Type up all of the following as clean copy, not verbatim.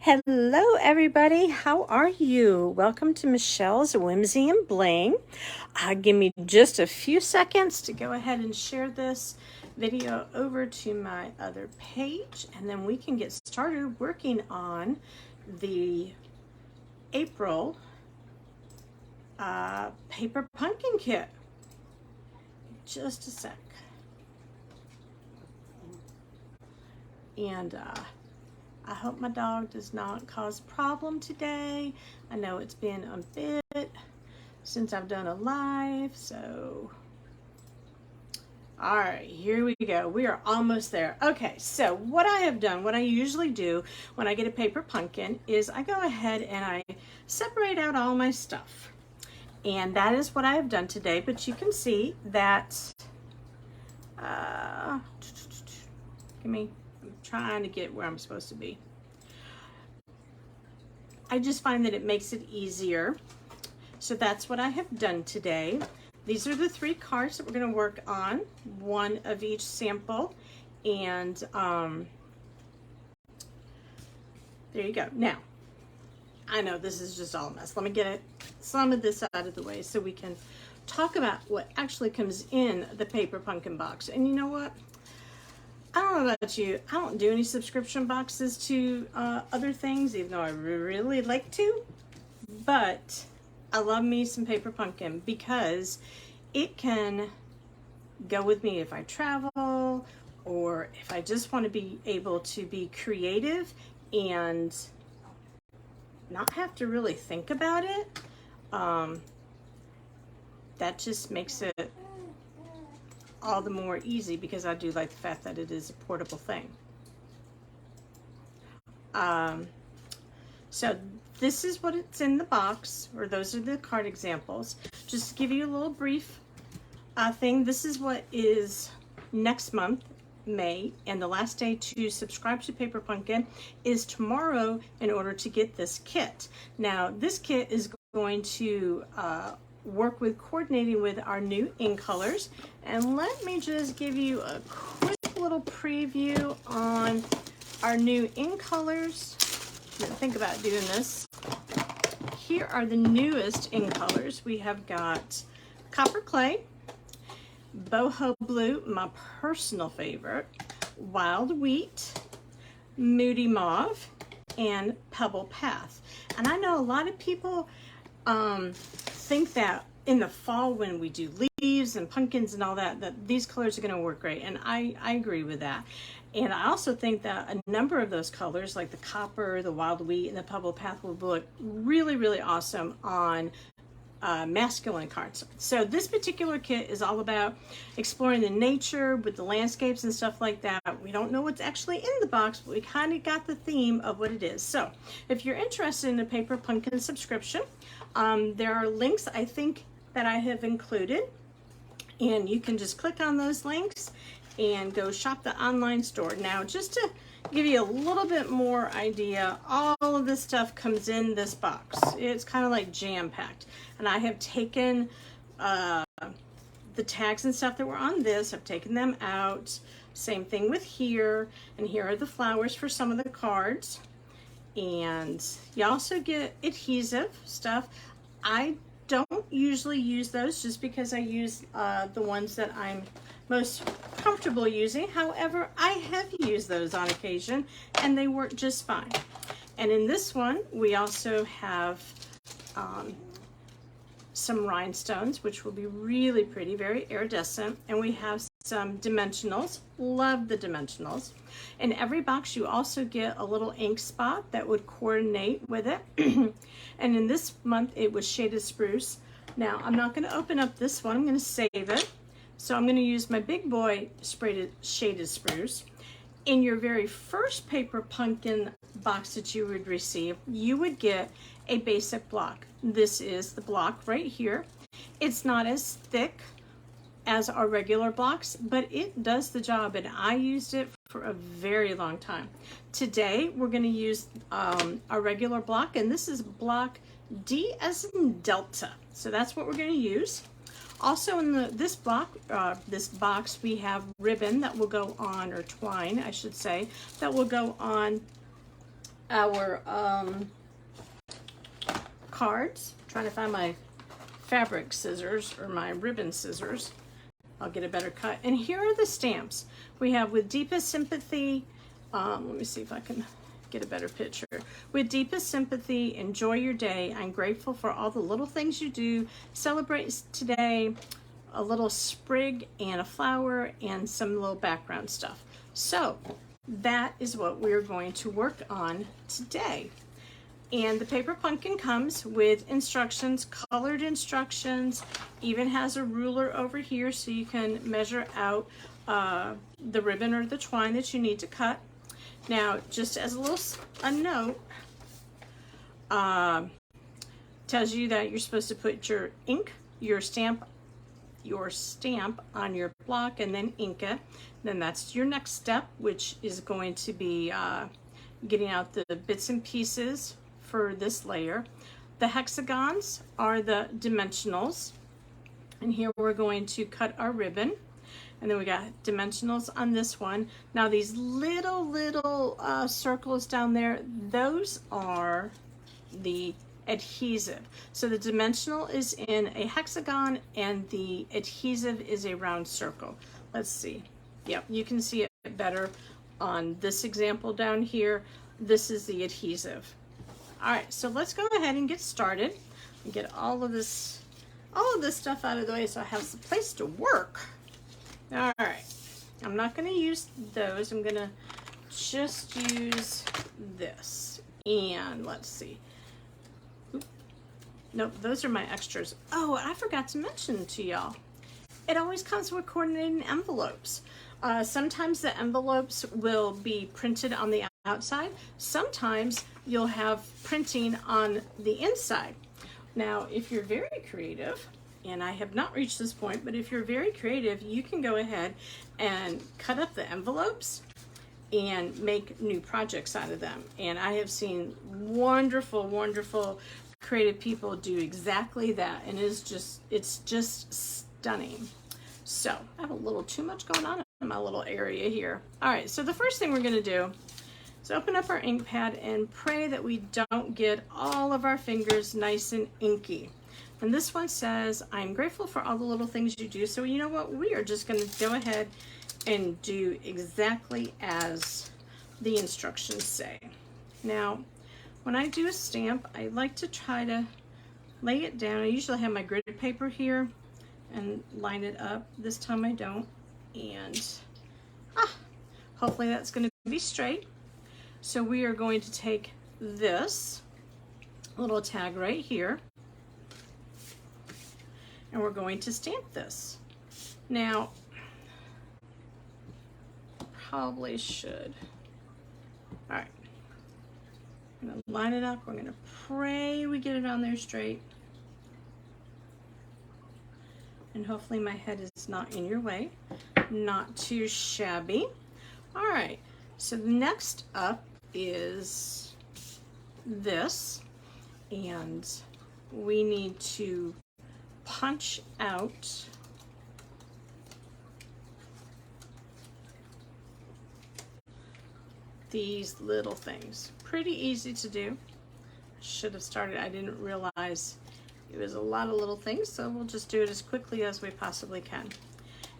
Hello everybody, how are you? Welcome to Michelle's Whimsy and Bling. Give me just a few seconds to go ahead and share this video over to my other page, and then we can get started working on the April paper pumpkin kit. Just a sec. And I hope my dog does not cause a problem today. I know it's been a bit since I've done a live, so all right, here we go. We are almost there. Okay, so what I have done, what I usually do when I get a paper pumpkin is I go ahead and I separate out all my stuff. And that is what I have done today, but you can see that, I'm trying to get where I'm supposed to be. I just find that it makes it easier. So that's what I have done today. These are the 3 cards that we're going to work on, one of each sample. And there you go. Now, I know this is just all a mess. Let me get some of this out of the way so we can talk about what actually comes in the paper pumpkin box. And you know what? I don't know about you, I don't do any subscription boxes to other things, even though I really like to, but I love me some paper pumpkin because it can go with me if I travel or if I just want to be able to be creative and not have to really think about it. That just makes it all the more easy because I do like the fact that it is a portable thing. So this is what it's in the box, or those are the card examples. Just to give you a little brief thing, this is what is next month, May, and the last day to subscribe to Paper Pumpkin is tomorrow in order to get this kit. Now, this kit is going to work with coordinating with our new ink colors, and let me just give you a quick little preview on our new ink colors. Think about doing this. Here are the newest ink colors. We have got Copper Clay, Boho Blue, my personal favorite, Wild Wheat, Moody Mauve, and Pebble Path. And I know a lot of people think that in the fall when we do leaves and pumpkins and all that, that these colors are going to work great, and I agree with that. And I also think that a number of those colors, like the copper, the wild wheat, and the pebble path, will look really, really awesome on masculine cards. So this particular kit is all about exploring the nature with the landscapes and stuff like that. We don't know what's actually in the box, but we kind of got the theme of what it is. So if you're interested in a paper pumpkin subscription, there are links I think that I have included, and you can just click on those links and go shop the online store. Now, just to give you a little bit more idea, all of this stuff comes in this box. It's kind of like jam-packed, and I have taken the tags and stuff that were on this, I've taken them out. Same thing with here, and here are the flowers for some of the cards. And you also get adhesive stuff. I don't usually use those just because I use the ones that I'm most comfortable using. However, I have used those on occasion and they work just fine. And in this one, we also have some rhinestones, which will be really pretty, very iridescent. And we have some dimensionals. Love the dimensionals. In every box, you also get a little ink spot that would coordinate with it. And in this month, it was Shaded Spruce. Now, I'm not going to open up this one. I'm going to save it. So I'm going to use my big boy Shaded Spruce. In your very first paper pumpkin box that you would receive, you would get a basic block. This is the block right here. It's not as thick as our regular blocks, but it does the job, and I used it for a very long time. Today we're going to use our regular block, and this is block D as in Delta. So that's what we're going to use. Also in this box, we have ribbon that will go on, or twine, I should say, that will go on our cards. I'm trying to find my fabric scissors or my ribbon scissors. I'll get a better cut. And here are the stamps. We have with deepest sympathy. Let me see if I can get a better picture. With deepest sympathy, enjoy your day. I'm grateful for all the little things you do. Celebrate today. A little sprig and a flower and some little background stuff. So that is what we're going to work on today. And the paper pumpkin comes with instructions, colored instructions, even has a ruler over here so you can measure out the ribbon or the twine that you need to cut. Now, just as a note, tells you that you're supposed to put your ink, your stamp on your block and then ink it. Then that's your next step, which is going to be getting out the bits and pieces for this layer. The hexagons are the dimensionals, and here we're going to cut our ribbon, and then we got dimensionals on this one. Now these little circles down there, those are the adhesive. So the dimensional is in a hexagon and the adhesive is a round circle. Let's see. Yep, you can see it better on this example down here. This is the adhesive. All right, so let's go ahead and get started and get all of this stuff out of the way so I have some place to work. All right, I'm not going to use those. I'm going to just use this. And let's see. Nope, those are my extras. Oh, I forgot to mention to y'all, it always comes with coordinating envelopes. Sometimes the envelopes will be printed on the outside. Sometimes you'll have printing on the inside. Now, if you're very creative, and I have not reached this point, but if you're very creative, you can go ahead and cut up the envelopes and make new projects out of them. And I have seen wonderful creative people do exactly that, and it's just stunning. So I have a little too much going on in my little area here. All right, so the first thing we're going to do is open up our ink pad and pray that we don't get all of our fingers nice and inky. And this one says, I'm grateful for all the little things you do. So you know what, we are just going to go ahead and do exactly as the instructions say. Now, when I do a stamp, I like to try to lay it down. I usually have my grid paper here and line it up. This time I don't. And hopefully that's going to be straight. So we are going to take this little tag right here, and we're going to stamp this. Now, probably should. All right. I'm going to line it up. We're going to pray we get it on there straight. And hopefully my head is not in your way. Not too shabby. All right. So the next up is this. And we need to punch out these little things. Pretty easy to do. Should have started. I didn't realize it was a lot of little things, so we'll just do it as quickly as we possibly can.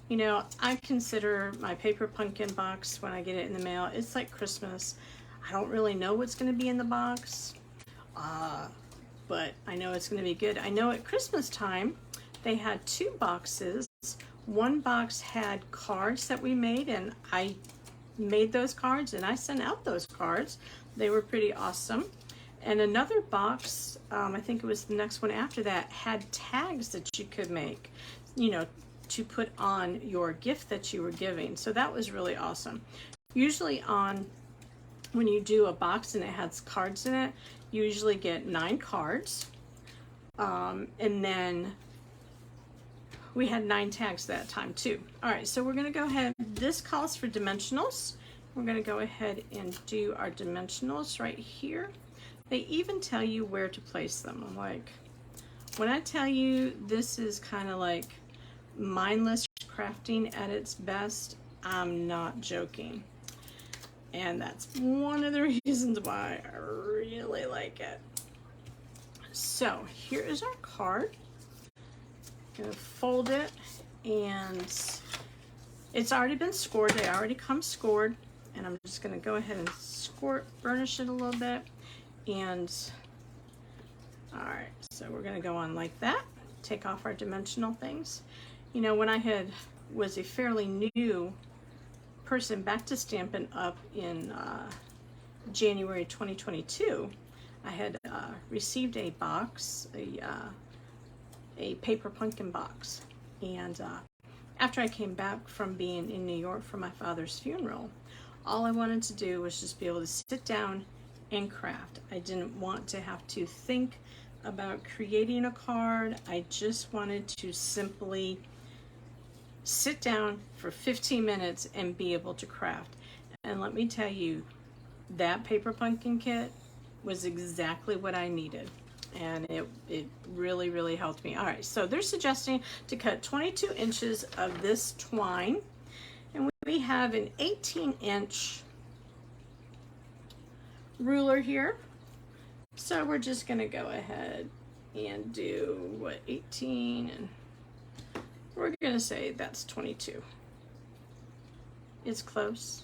You know, I consider my paper pumpkin box when I get it in the mail, it's like Christmas. I don't really know what's going to be in the box, but I know it's going to be good. I know at Christmas time they had 2 boxes. One box had cards that we made, and I made those cards and I sent out those cards. They were pretty awesome. And another box, I think it was the next one after that, had tags that you could make, you know, to put on your gift that you were giving. So that was really awesome. Usually when you do a box and it has cards in it, you usually get 9 cards. And then we had 9 tags that time too. All right, so we're gonna go ahead. This calls for dimensionals. We're gonna go ahead and do our dimensionals right here. They even tell you where to place them. I'm like, when I tell you this is kind of like mindless crafting at its best, I'm not joking. And that's one of the reasons why I really like it. So here is our card. I'm gonna fold it, and it's already been scored. They already come scored, and I'm just gonna go ahead and burnish it a little bit. And all right, so we're gonna go on like that. Take off our dimensional things. You know, when I was a fairly new person back to Stampin' Up! In January 2022, I had received a box, a paper pumpkin box, and after I came back from being in New York for my father's funeral, all I wanted to do was just be able to sit down and craft. I didn't want to have to think about creating a card. I just wanted to simply sit down for 15 minutes and be able to craft. And let me tell you, that paper pumpkin kit was exactly what I needed. And it really, really helped me. All right, so they're suggesting to cut 22 inches of this twine. And we have an 18-inch ruler here. So we're just gonna go ahead and do, what, 18, and we're gonna say that's 22. It's close.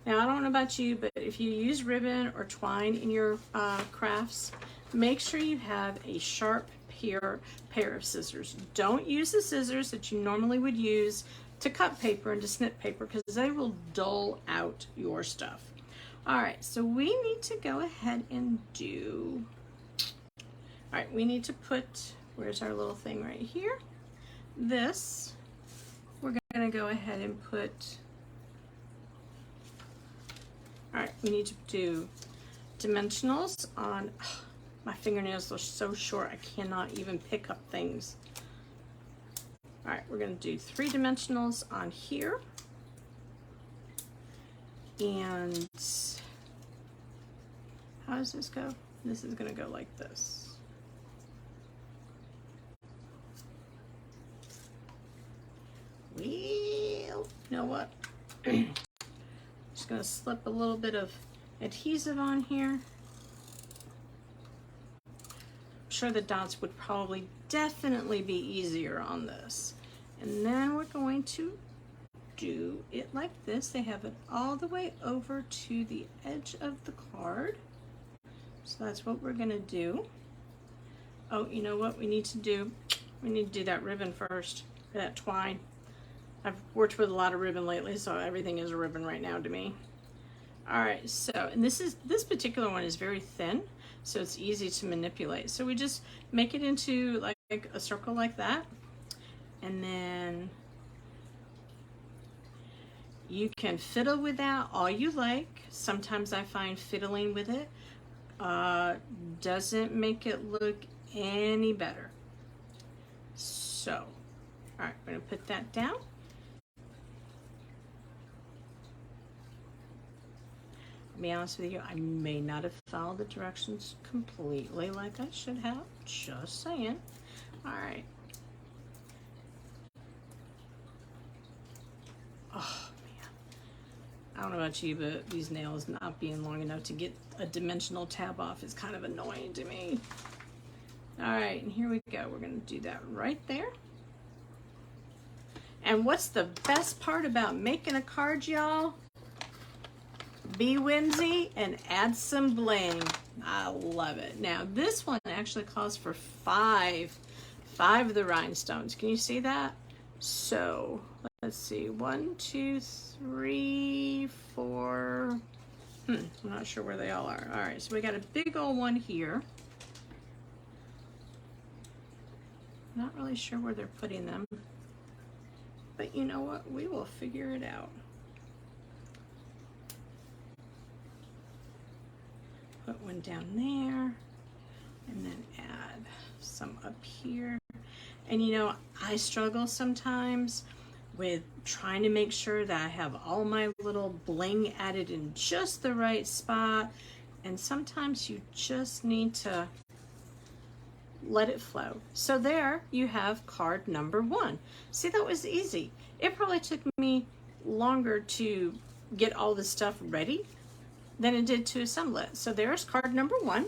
Now, I don't know about you, but if you use ribbon or twine in your crafts, make sure you have a sharp pair of scissors. Don't use the scissors that you normally would use to cut paper and to snip paper, because they will dull out your stuff. All right, so we need to go ahead and do, all right, we need to put, where's our little thing right here? This, we're gonna go ahead and put, all right, we need to do dimensionals on, my fingernails are so short I cannot even pick up things. All right, we're gonna do 3 dimensionals on here. And how does this go? This is gonna go like this. Well, you know what? Just gonna slip a little bit of adhesive on here. I'm sure the dots would probably definitely be easier on this. And then we're going to do it like this. They have it all the way over to the edge of the card. So that's what we're gonna do. Oh, you know what we need to do? We need to do that ribbon first, that twine. I've worked with a lot of ribbon lately, so everything is a ribbon right now to me. All right, so, and this particular one is very thin, so it's easy to manipulate. So we just make it into like a circle like that, and then you can fiddle with that all you like. Sometimes I find fiddling with it doesn't make it look any better. So, all right, we're gonna put that down. To be honest with you, I may not have followed the directions completely like I should have. Just saying. All right. Oh, man. I don't know about you, but these nails not being long enough to get a dimensional tab off is kind of annoying to me. All right, and here we go. We're going to do that right there. And what's the best part about making a card, y'all? Be whimsy and add some bling. I love it. Now, this one actually calls for five of the rhinestones. Can you see that? So, let's see. 1, 2, 3, 4. I'm not sure where they all are. All right, so we got a big old one here. Not really sure where they're putting them. But you know what? We will figure it out. Put one down there, and then add some up here. And you know, I struggle sometimes with trying to make sure that I have all my little bling added in just the right spot. And sometimes you just need to let it flow. So there you have card number 1. See, that was easy. It probably took me longer to get all this stuff ready than it did to assemble it. So there's card number 1.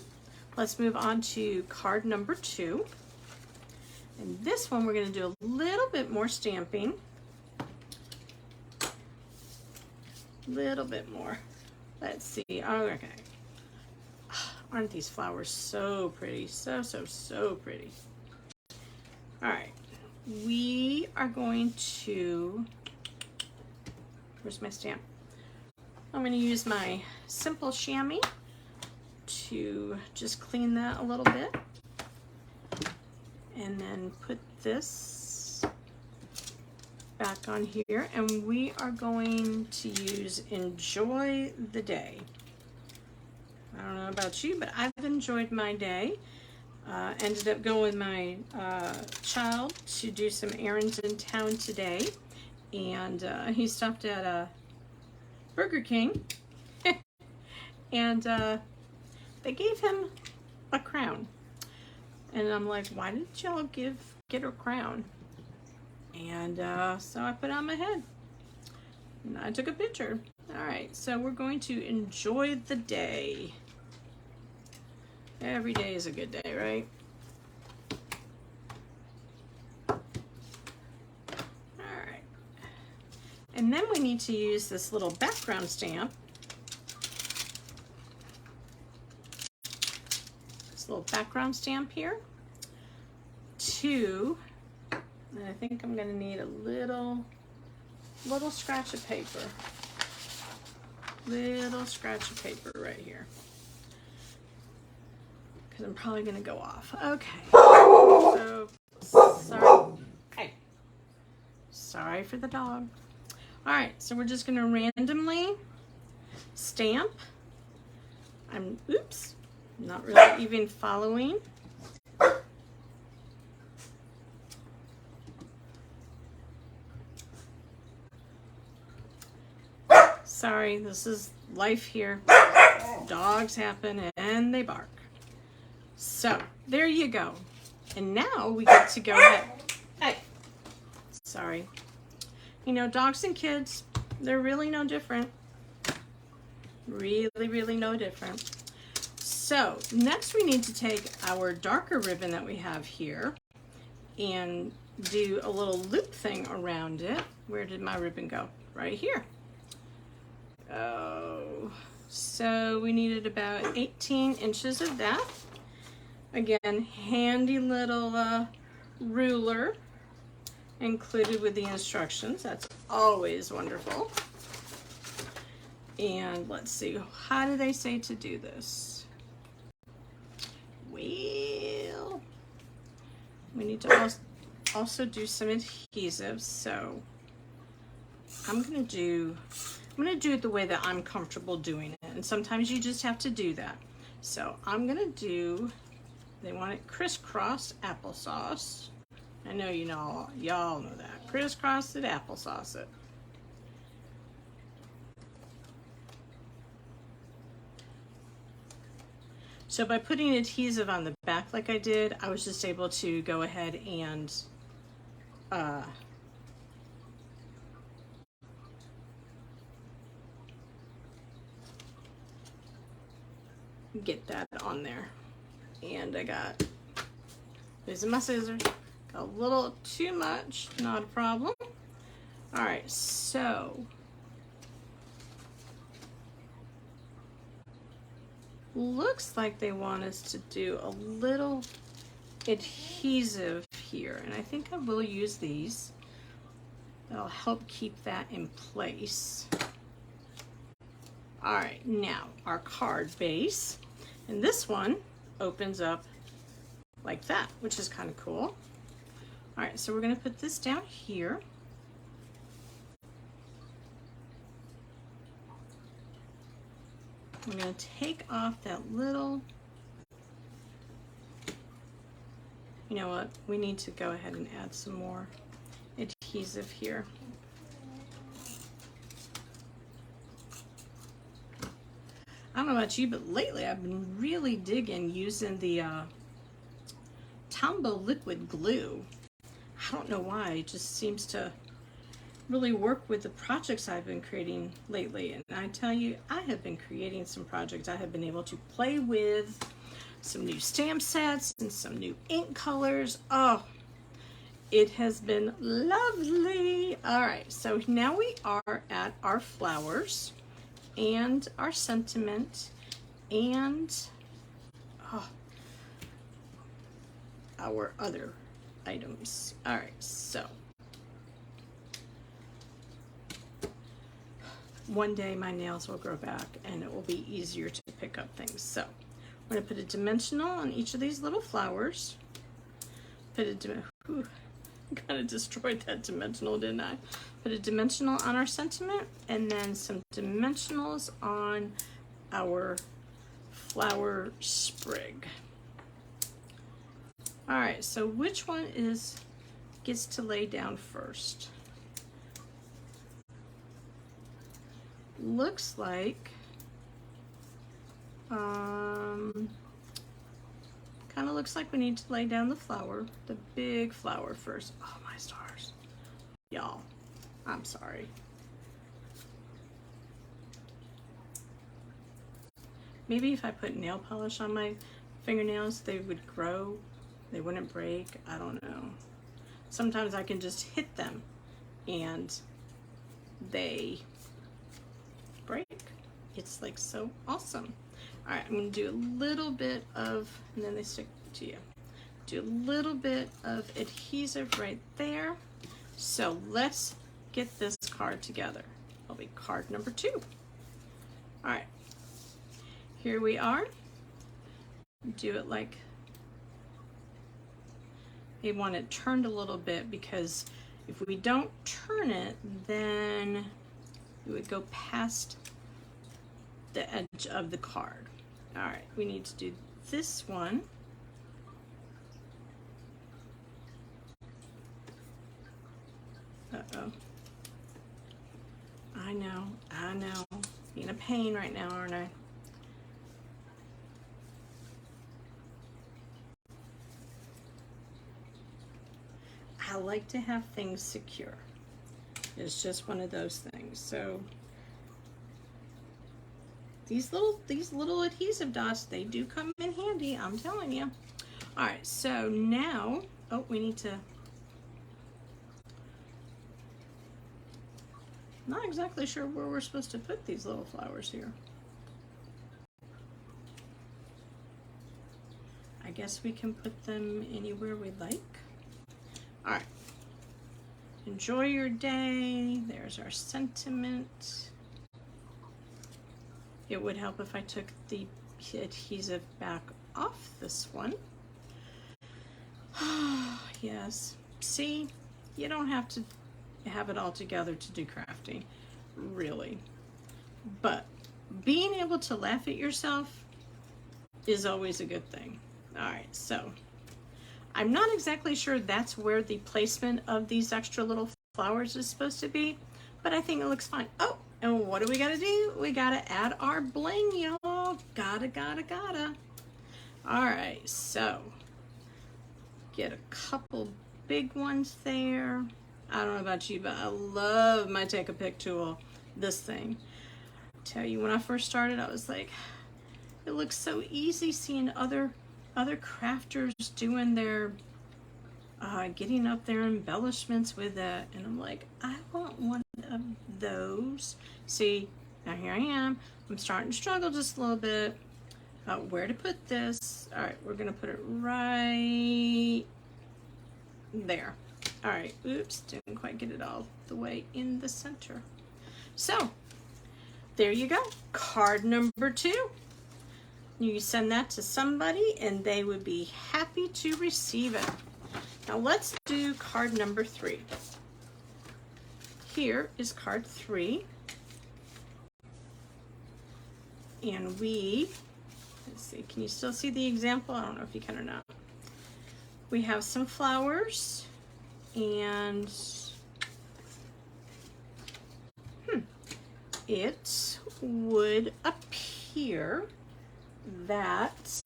Let's move on to card number 2. And this one we're going to do a little bit more stamping. Little bit more. Let's see. Oh, okay. Aren't these flowers so pretty? So pretty. All right. We are going to, where's my stamp? I'm going to use my simple chamois to just clean that a little bit. And then put this back on here, and we are going to use Enjoy the Day. I don't know about you, but I've enjoyed my day. Ended up going with my child to do some errands in town today, and he stopped at a Burger King, and they gave him a crown. And I'm like, why did y'all get a crown? And so I put it on my head. And I took a picture. All right, so we're going to enjoy the day. Every day is a good day, right? All right. And then we need to use this little background stamp. Little background stamp here and I think I'm going to need a little scratch of paper, right here, because I'm probably going to go off. Okay, so sorry. Hey, sorry for the dog. All right, so we're just going to randomly stamp. Oops. Not really even following. Sorry, this is life here. Dogs happen and they bark. So there you go. And now we get to go ahead. Hey, sorry. You know, dogs and kids, they're really no different. Really no different. So next we need to take our darker ribbon that we have here and do a little loop thing around it. Where did my ribbon go? Right here. Oh, so we needed about 18 inches of that. Again, handy little ruler included with the instructions. That's always wonderful. And let's see, how do they say to do this? Well, we need to also do some adhesive, so I'm gonna do it the way that I'm comfortable doing it, and sometimes you just have to do that. So I'm gonna do, they want it crisscross applesauce. I know y'all know that. Crisscross it, applesauce it. So by putting adhesive on the back like I did, I was just able to go ahead and get that on there. And I got, using my scissors, got a little too much, not a problem. All right, so looks like they want us to do a little adhesive here, and I think I will use these. That'll help keep that in place. All right, now our card base, and this one opens up like that, which is kind of cool. All right, so we're going to put this down here. I'm going to take off that little, you know what, we need to go ahead and add some more adhesive here. I don't know about you, but lately I've been really digging using the Tombow liquid glue. I don't know why, it just seems to really work with the projects I've been creating lately. And I tell you, I have been creating some projects. I have been able to play with some new stamp sets and some new ink colors. Oh, it has been lovely. All right, so now we are at our flowers and our sentiment and our other items. All right, so one day my nails will grow back and it will be easier to pick up things. So I'm going to put a dimensional on each of these little flowers. Put a kind of destroyed that dimensional, didn't I? Put a dimensional on our sentiment and then some dimensionals on our flower sprig. All right, so which one gets to lay down first? Looks like kind of looks like we need to lay down the flower, the big flower first. Oh my stars, y'all, I'm sorry. Maybe if I put nail polish on my fingernails, they would grow, they wouldn't break. I don't know. Sometimes I can just hit them and they break. It's like so awesome. All right, I'm going to do a little bit of, and then they stick to you. Do a little bit of adhesive right there. So let's get this card together. It'll be card number 2. All right, here we are. Do it like, you want it turned a little bit because if we don't turn it, then it would go past the edge of the card. All right, we need to do this one. Uh-oh. I know. Being a pain right now, aren't I? I like to have things secure. It's just one of those things. So these little adhesive dots, they do come in handy, I'm telling you. All right, so now, oh, we need to, not exactly sure where we're supposed to put these little flowers here. I guess we can put them anywhere we like. All right, enjoy your day. There's our sentiment. It would help if I took the adhesive back off this one. Yes, see, you don't have to have it all together to do crafting, really. But being able to laugh at yourself is always a good thing. All right, so I'm not exactly sure that's where the placement of these extra little flowers is supposed to be, but I think it looks fine. Oh, and what do we gotta do? We gotta add our bling, y'all. Gotta. All right, so get a couple big ones there. I don't know about you, but I love my Take a Pick tool, this thing. Tell you, when I first started, I was like, it looks so easy seeing other crafters doing their getting up their embellishments with it, and I'm like, I want one of those. See, now here I am. I'm starting to struggle just a little bit about where to put this. All right, we're gonna put it right there. All right, oops, didn't quite get it all the way in the center. So there you go, card number 2. You send that to somebody and they would be happy to receive it. Now let's do card number 3. Here is card 3. And let's see, can you still see the example? I don't know if you can or not. We have some flowers and it would appear that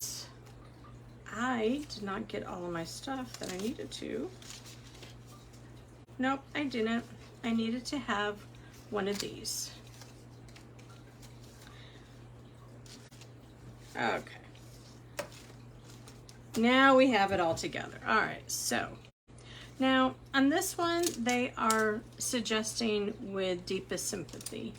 I did not get all of my stuff that I needed to. Nope, I didn't. I needed to have one of these. Okay. Now we have it all together. All right, so now on this one, they are suggesting with deepest sympathy.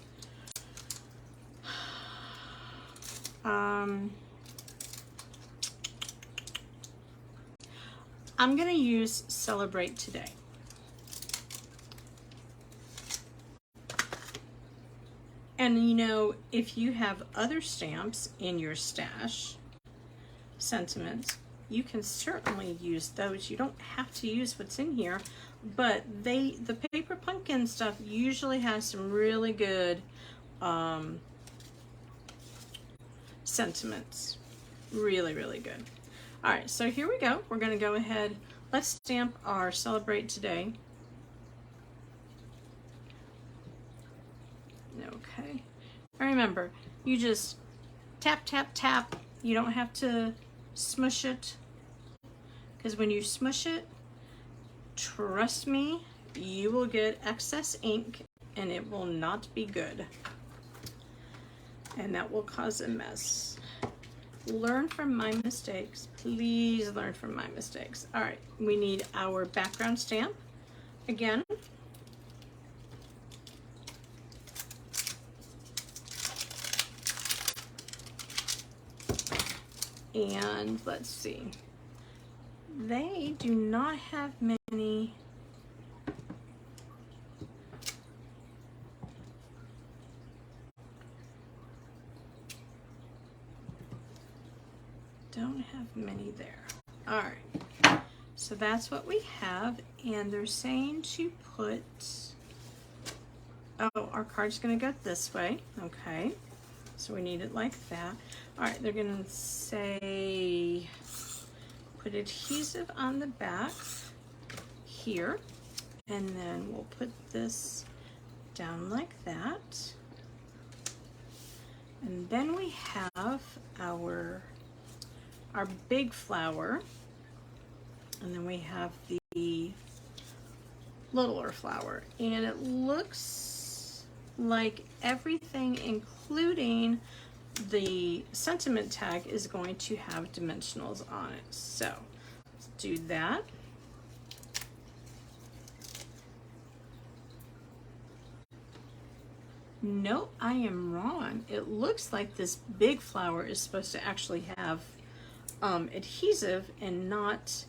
I'm gonna use Celebrate Today. And you know, if you have other stamps in your stash, sentiments, you can certainly use those. You don't have to use what's in here, but the paper pumpkin stuff usually has some really good sentiments. Really, really good. All right, so here we go. We're gonna go ahead. Let's stamp our Celebrate Today. Okay. And remember, you just tap, tap, tap. You don't have to smush it, because when you smush it, trust me, you will get excess ink and it will not be good. And that will cause a mess. Learn from my mistakes. Please learn from my mistakes. All right, we need our background stamp again. And let's see, they do not have many. Don't have many there. All right, so that's what we have, and they're saying to put, oh, our card's gonna go this way. Okay, so we need it like that. All right, they're gonna say put adhesive on the back here, and then we'll put this down like that. And then we have our big flower, and then we have the littler flower, and it looks like everything, including the sentiment tag, is going to have dimensionals on it. So let's do that. No, I am wrong. It looks like this big flower is supposed to actually have adhesive and not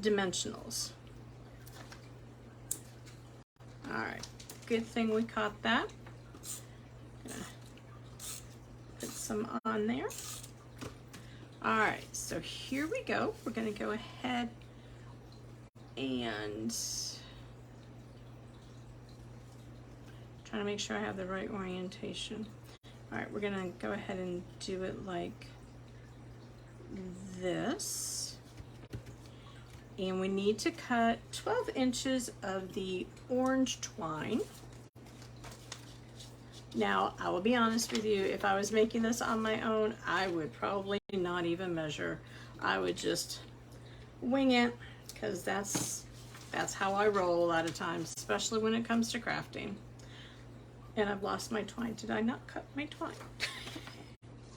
dimensionals. All right, good thing we caught that. Gonna put some on there. All right, so here we go. We're gonna go ahead and try to make sure I have the right orientation. All right, we're gonna go ahead and do it like this. And we need to cut 12 inches of the orange twine. Now, I will be honest with you, if I was making this on my own, I would probably not even measure. I would just wing it, because that's how I roll a lot of times, especially when it comes to crafting. And I've lost my twine. Did I not cut my twine?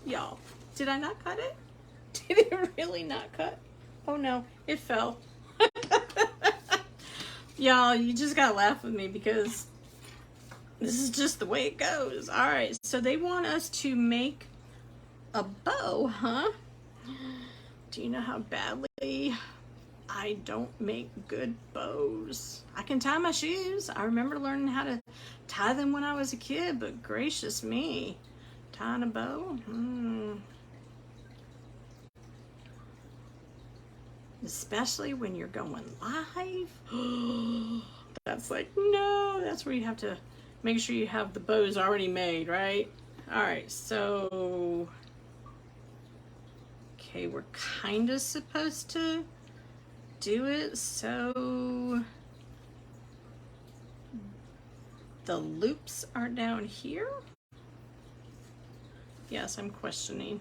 Y'all, did I not cut it? Did it really not cut? Oh no, it fell. Y'all, you just gotta laugh with me because this is just the way it goes. All right, so they want us to make a bow, huh? Do you know how badly I don't make good bows? I can tie my shoes. I remember learning how to tie them when I was a kid, but gracious me, tying a bow? Especially when you're going live. That's like, no, that's where you have to make sure you have the bows already made, right? All right, so, okay, we're kind of supposed to do it so the loops are down here. Yes, I'm questioning.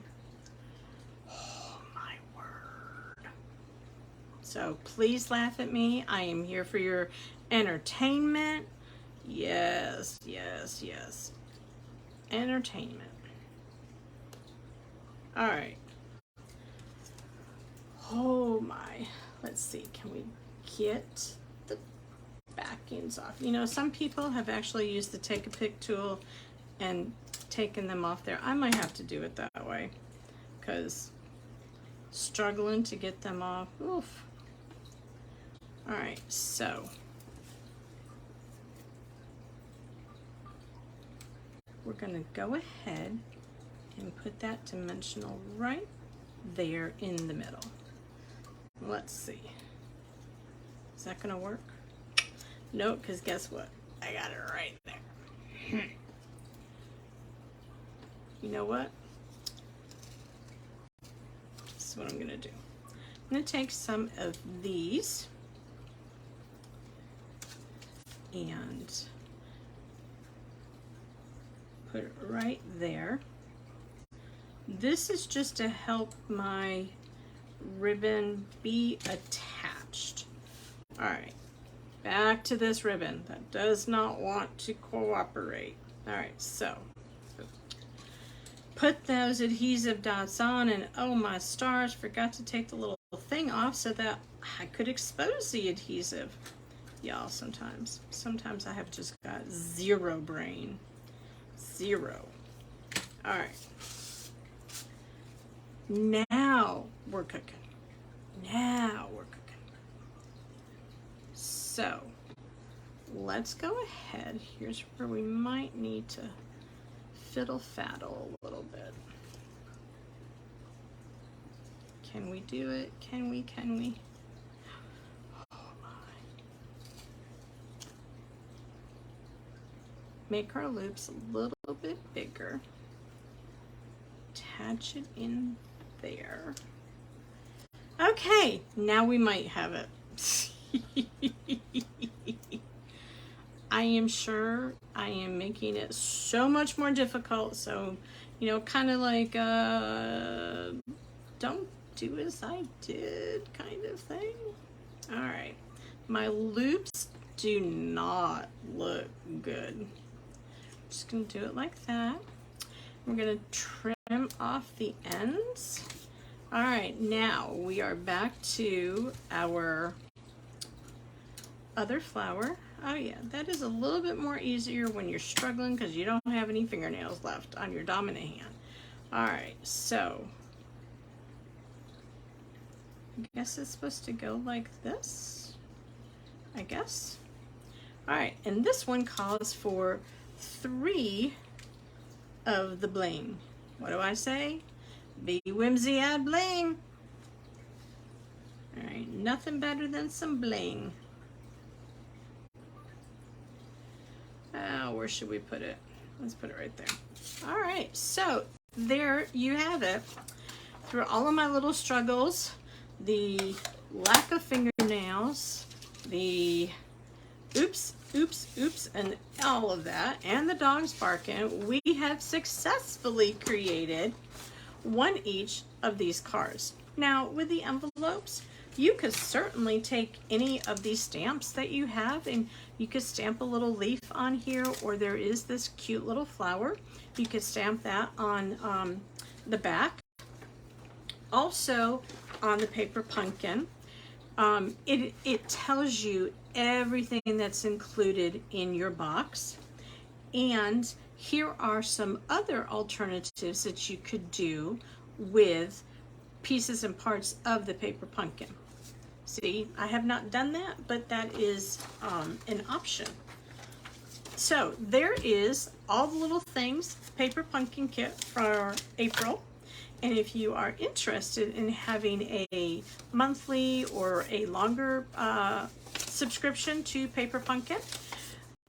Oh my word. So please laugh at me. I am here for your entertainment. Yes, yes, yes. Entertainment. All right. Oh my. Let's see. Can we get the backings off? You know, some people have actually used the take a pic tool and taken them off there. I might have to do it that way because struggling to get them off. Oof. All right. So we're going to go ahead and put that dimensional right there in the middle. Let's see. Is that gonna work? Nope, because guess what? I got it right there. You know what? This is what I'm gonna do. I'm gonna take some of these and put it right there. This is just to help my ribbon be attached. All right, back to this ribbon that does not want to cooperate. All right, so put those adhesive dots on, and oh my stars, forgot to take the little thing off so that I could expose the adhesive. Y'all, sometimes I have just got zero brain. Zero. All right. Now we're cooking. Now we're cooking. So let's go ahead. Here's where we might need to fiddle faddle a little bit. Can we do it? Can we? Oh my. Make our loops a little bit bigger. Attach it in there. Okay, now we might have it. I am sure I am making it so much more difficult. So, you know, kind of like, don't do as I did kind of thing. All right, my loops do not look good. Just gonna do it like that. We're gonna trim off the ends. All right, now we are back to our other flower. Oh yeah, that is a little bit more easier when you're struggling because you don't have any fingernails left on your dominant hand. All right, so I guess it's supposed to go like this, I guess. All right, and this one calls for 3 of the bling. What do I say? Be whimsy, add bling. All right, nothing better than some bling. Where should we put it? Let's put it right there. All right, so there you have it. Through all of my little struggles, the lack of fingernails, the oops, and all of that, and the dogs barking, we have successfully created one each of these cards. Now, with the envelopes, you could certainly take any of these stamps that you have and you could stamp a little leaf on here, or there is this cute little flower. You could stamp that on the back. Also, on the paper pumpkin, it tells you everything that's included in your box. And here are some other alternatives that you could do with pieces and parts of the paper pumpkin. See, I have not done that, but that is an option. So there is all the little things, paper pumpkin kit for April. And if you are interested in having a monthly or a longer subscription to Paper Pumpkin,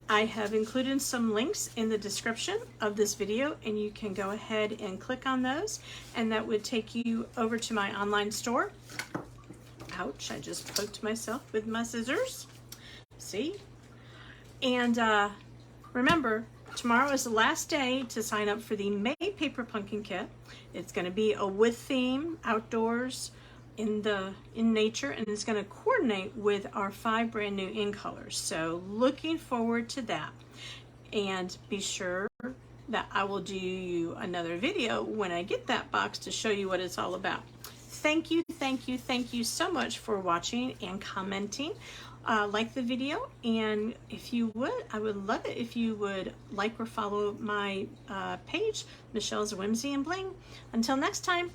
I have included some links in the description of this video, and you can go ahead and click on those, and that would take you over to my online store. Ouch, I just poked myself with my scissors. See? And remember, tomorrow is the last day to sign up for the May Paper Pumpkin Kit. It's going to be a wood theme, outdoors, in nature, and it's going to coordinate with our 5 brand new in colors. So looking forward to that. And be sure that I will do you another video when I get that box to show you what it's all about. Thank you, thank you, thank you so much for watching and commenting. Like the video, and if you would, I would love it if you would like or follow my page, Michelle's Whimsy and Bling. Until next time,